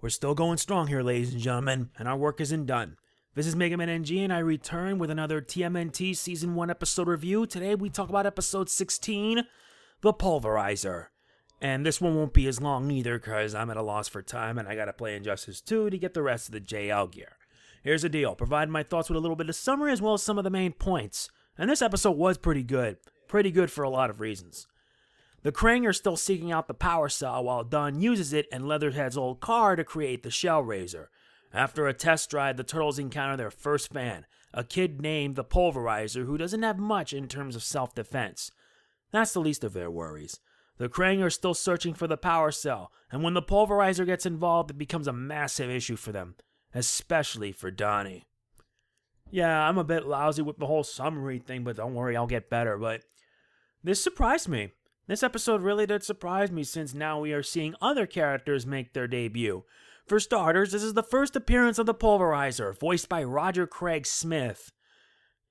We're still going strong here, ladies and gentlemen, and our work isn't done. This is Mega Man NG, and I return with another TMNT Season 1 episode review. Today we talk about Episode 16, The Pulverizer. And this one won't be as long either, because I'm at a loss for time, and I gotta play Injustice 2 to get the rest of the JL gear. Here's the deal, provide my thoughts with a little bit of summary as well as some of the main points. And this episode was pretty good for a lot of reasons. The Kraang are still seeking out the power cell while Don uses it and Leatherhead's old car to create the Shellraiser. After a test drive, the Turtles encounter their first fan, a kid named the Pulverizer who doesn't have much in terms of self-defense. That's the least of their worries. The Kraang are still searching for the power cell, and when the Pulverizer gets involved, it becomes a massive issue for them, especially for Donnie. Yeah, I'm a bit lousy with the whole summary thing, but don't worry, I'll get better. But this surprised me. This episode really did surprise me since now we are seeing other characters make their debut. For starters, this is the first appearance of the Pulverizer, voiced by Roger Craig Smith.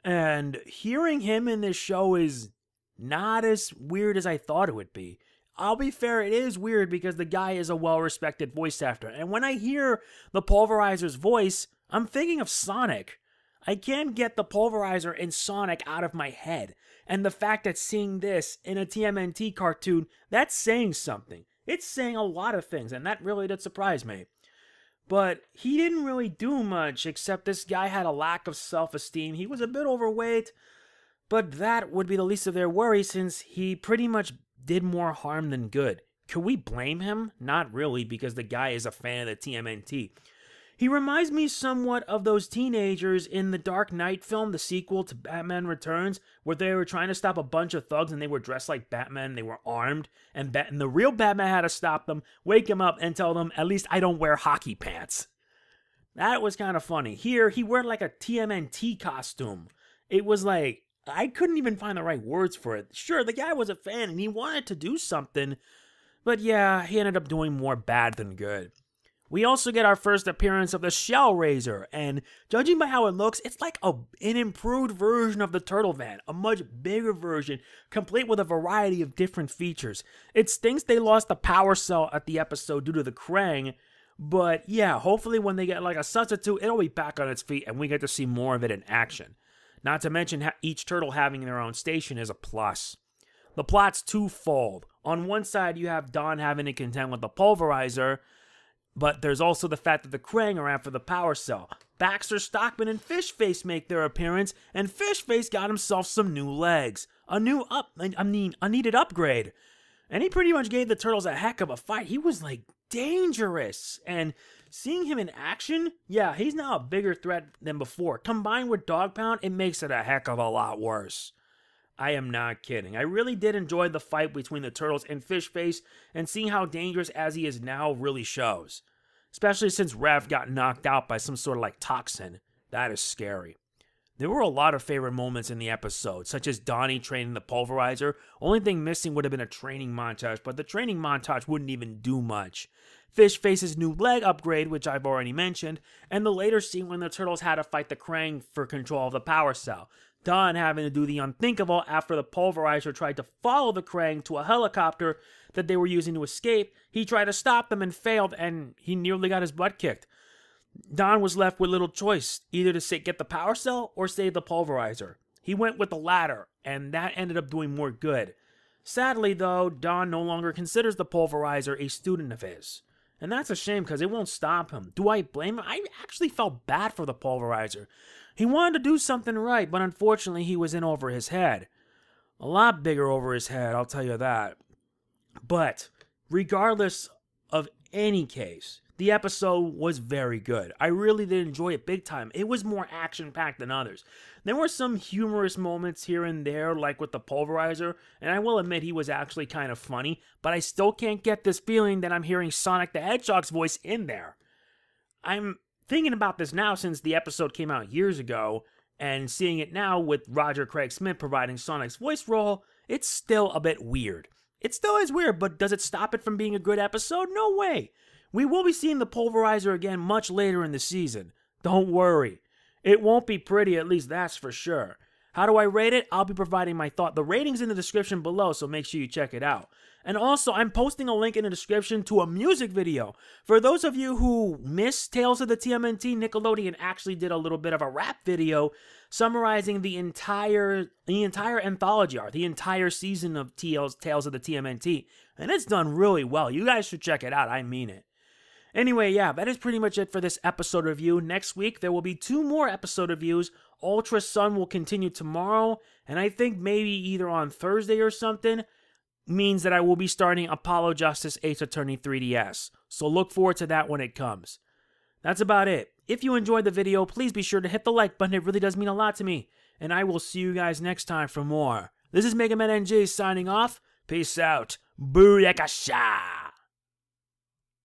And hearing him in this show is not as weird as I thought it would be. I'll be fair, it is weird because the guy is a well-respected voice actor. And when I hear the Pulverizer's voice, I'm thinking of Sonic. I can't get the Pulverizer and Sonic out of my head. And the fact that seeing this in a TMNT cartoon, that's saying something. It's saying a lot of things, and that really did surprise me. But he didn't really do much, except this guy had a lack of self-esteem. He was a bit overweight, but that would be the least of their worries since he pretty much did more harm than good. Could we blame him? Not really, because the guy is a fan of the TMNT. He reminds me somewhat of those teenagers in the Dark Knight film, the sequel to Batman Returns, where they were trying to stop a bunch of thugs and they were dressed like Batman, they were armed, and the real Batman had to stop them, wake him up, and tell them, at least I don't wear hockey pants. That was kind of funny. Here, he wore like a TMNT costume. It was like, I couldn't even find the right words for it. Sure, the guy was a fan and he wanted to do something, but yeah, he ended up doing more bad than good. We also get our first appearance of the Shellraiser, and judging by how it looks, it's like an improved version of the Turtle Van, a much bigger version, complete with a variety of different features. It stinks they lost the power cell at the episode due to the Kraang, but yeah, hopefully when they get like a substitute, it'll be back on its feet and we get to see more of it in action. Not to mention each turtle having their own station is a plus. The plot's twofold. On one side, you have Don having to contend with the Pulverizer, but there's also the fact that the Kraang are after the power cell. Baxter, Stockman, and Fishface make their appearance, and Fishface got himself some new legs. A needed upgrade. And he pretty much gave the Turtles a heck of a fight. He was, like, dangerous. And seeing him in action, yeah, he's now a bigger threat than before. Combined with Dog Pound, it makes it a heck of a lot worse. I am not kidding. I really did enjoy the fight between the Turtles and Fishface, and seeing how dangerous as he is now really shows. Especially since Rev got knocked out by some sort of like toxin. That is scary. There were a lot of favorite moments in the episode, such as Donnie training the Pulverizer. Only thing missing would have been a training montage, but the training montage wouldn't even do much. Fishface's new leg upgrade, which I've already mentioned, and the later scene when the Turtles had to fight the Kraang for control of the power cell. Don having to do the unthinkable after the Pulverizer tried to follow the Kraang to a helicopter that they were using to escape. He tried to stop them and failed, and he nearly got his butt kicked. Don was left with little choice, either to get the power cell or save the Pulverizer. He went with the latter, and that ended up doing more good. Sadly, though, Don no longer considers the Pulverizer a student of his. And that's a shame because it won't stop him. Do I blame him? I actually felt bad for the Pulverizer. He wanted to do something right, but unfortunately he was in over his head. A lot bigger over his head, I'll tell you that. But, regardless of any case, the episode was very good. I really did enjoy it big time. It was more action-packed than others. There were some humorous moments here and there, like with the Pulverizer, and I will admit he was actually kind of funny, but I still can't get this feeling that I'm hearing Sonic the Hedgehog's voice in there. I'm thinking about this now since the episode came out years ago, and seeing it now with Roger Craig Smith providing Sonic's voice role, it's still a bit weird. It still is weird, but does it stop it from being a good episode? No way. We will be seeing the Pulverizer again much later in the season. Don't worry. It won't be pretty, at least that's for sure. How do I rate it? I'll be providing my thought. The rating's in the description below, so make sure you check it out. And also, I'm posting a link in the description to a music video. For those of you who missed Tales of the TMNT, Nickelodeon actually did a little bit of a rap video summarizing the entire anthology arc, the entire season of Tales of the TMNT. And it's done really well. You guys should check it out. I mean it. Anyway, yeah, that is pretty much it for this episode review. Next week, there will be 2 more episode reviews. Ultra Sun will continue tomorrow, and I think maybe either on Thursday or something, means that I will be starting Apollo Justice Ace Attorney 3DS. So look forward to that when it comes. That's about it. If you enjoyed the video, please be sure to hit the like button. It really does mean a lot to me. And I will see you guys next time for more. This is Mega Man NG signing off. Peace out. Booyakasha!